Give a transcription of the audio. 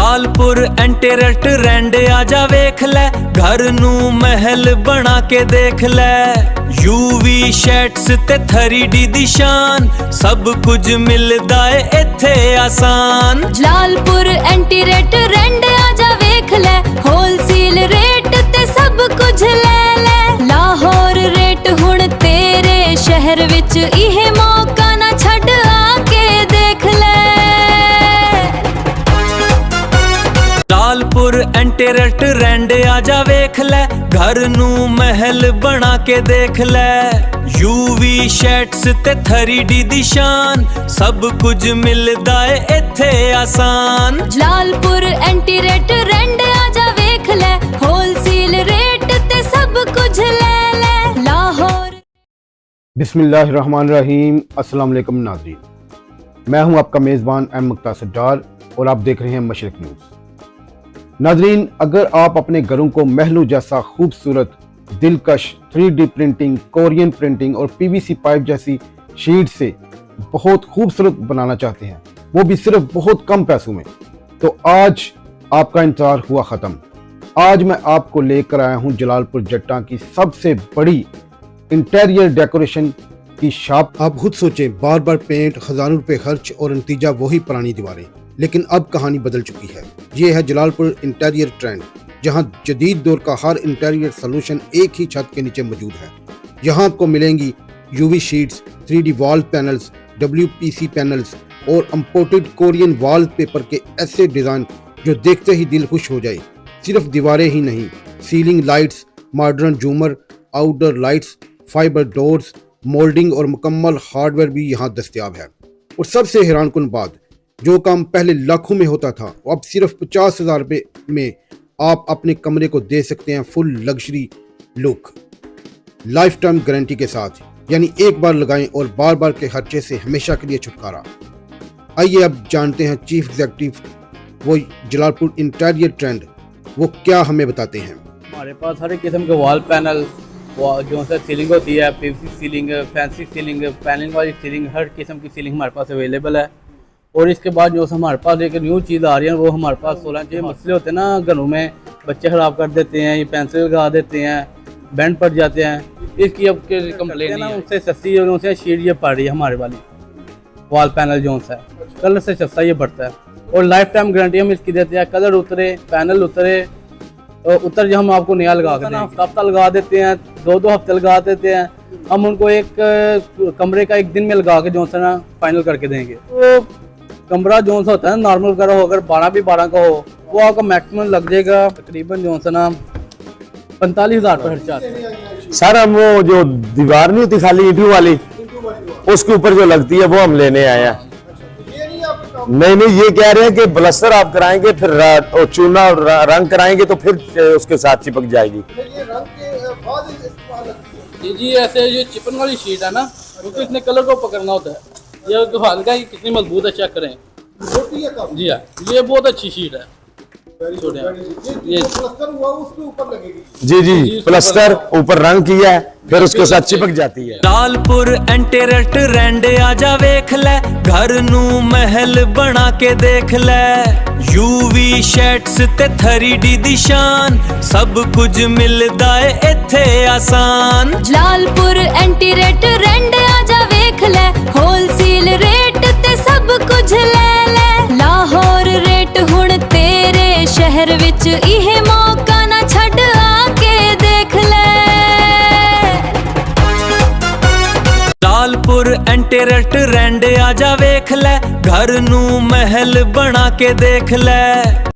Lalpur एंटेरट Rand आजा वेख लै, घर नू महल बना के देख लै। यूवी शैट्स ते 3D दी शान, सब कुछ मिलदा है इत्थे आसान। लालपुर एंटेरट रैंड आजा वेख लै, होलसेल रेट ते सब कुछ ले ले। लाहौर रेट हुण तेरे शहर विच, इहे मौका ना छड़ आके देख ले। लालपुर एंटेरट रैंड आजा वेख लै, घर नू महल बना के देख लै। यूवी शैट्स ते 3D दी शान, सब कुछ मिलदा है इत्थे आसान। लालपुर एंटेरट रैंड आजा वेख ले, होलसेल रेट ते सब कुछ ले ले। लाहौर। बिस्मिल्लाहिर्रहमानिर्रहीम। अस्सलाम वालेकुम नाज़रीन, मैं हूं आपका मेज़बान एम मुक्तासिर डार और आप देख रहे हैं मशरिक न्यूज़। नाज़रीन, अगर आप अपने घरों को महलों जैसा खूबसूरत, दिलकश 3D प्रिंटिंग, कोरियन प्रिंटिंग और PVC पाइप जैसी शीट से बहुत खूबसूरत बनाना चाहते हैं, वो भी सिर्फ बहुत कम पैसों में, तो आज आपका इंतजार हुआ ख़त्म। आज मैं आपको लेकर आया हूं जलालपुर जट्टा की सबसे बड़ी इंटीरियर डेकोरेशन की शॉप। आप खुद सोचें, बार बार पेंट, हज़ारों रुपए खर्च और नतीजा वही पुरानी दीवारें। लेकिन अब कहानी बदल चुकी है। ये है जलालपुर इंटीरियर ट्रेंड, जहां जदीद दौर का हर इंटीरियर सोल्यूशन एक ही छत के नीचे मौजूद है। यहाँ आपको मिलेंगी UV sheets, 3D wall panels, WPC panels और इम्पोर्टेड कोरियन वॉल पेपर के ऐसे डिज़ाइन जो देखते ही दिल खुश हो जाए। सिर्फ दीवारें ही नहीं, सीलिंग लाइट्स, मॉडर्न झूमर, outdoor lights, fibre doors, moulding और मुकम्मल हार्डवेयर भी यहाँ दस्तयाब है। और सबसे हैरानकुन बात, जो काम पहले लाखों में होता था, अब सिर्फ 50,000 रुपये में आप अपने कमरे को दे सकते हैं full luxury look, life time guarantee के साथ। यानी एक बार लगाएं और बार बार के खर्चे से हमेशा के लिए छुटकारा। आइए अब जानते हैं चीफ एग्जीक्यूटिव वो जलालपुर इंटीरियर ट्रेंड, वो क्या हमें बताते हैं। हमारे पास हर एक किस्म के वॉल पैनल, जो सा सीलिंग होती है, PVC ceiling, fancy ceiling, panelling वाली सीलिंग, हर किस्म की सीलिंग हमारे पास अवेलेबल है। और इसके बाद जो हमारे पास एक न्यू चीज़ आ रही है, वो हमारे पास 16 इंच मसले होते हैं ना घरों में, बच्चे ख़राब कर देते हैं, ये पेंसिल लगा देते हैं, बैंड पड़ जाते हैं, इसकी अब कंप्लेन है ना, उससे सस्ती और उनसे शीट ये पड़ रही है हमारे वाली वॉल पैनल जो सा है, कलर से सस्ता ये पड़ता है। और लाइफ टाइम गारंटी हम इसकी देते हैं, कलर उतरे, पैनल उतरे, उतर जो हम आपको नया लगा के हफ्ता लगा देते हैं, 2-2 हफ्ते लगा देते हैं। हम उनको एक कमरे का एक दिन में लगा के जो सा ना फाइनल करके देंगे। तो कमरा जो सा होता है नॉर्मल वगैरह हो, अगर 12x12 का हो, वो आपका मैक्सिमम लग जाएगा तकरीबन जो सा ना 45,000 पर खर्चा आता है। सर हम वो जो दीवार नहीं होती खाली ईंटों वाली, उसके ऊपर जो लगती है वो हम लेने आए हैं। नहीं, ये कह रहे हैं कि प्लास्टर आप कराएंगे, फिर चूना और रंग कराएंगे तो फिर उसके साथ चिपक जाएगी। जी ऐसे ये चिपन वाली शीट है ना, क्योंकि इसने कलर को पकड़ना होता है। ये तो हल्का ही कितनी मजबूत है, चेक करें। जी हाँ, ये बहुत अच्छी शीट है। ये जी प्लास्टर ऊपर रंग किया है, फिर उसके साथ चिपक जाती है। लालपुर एंटेरट रैंड आजा वेख लै, घर नू महल बना के देख लै। यूवी शैट्स ते 3D दी शान, सब कुछ मिलदा है इत्थे आसान। लालपुर एंटेरट रैंड आजा वेख ले, होलसेल रेट ते सब कुछ ले ले। लाहौर रेट हुण तेरे शहर विच, इहे मौका ना छड़ आके देख ले। लालपुर एंटेरट रैंड आजा वेख लै, घर नू महल बना के देख लै।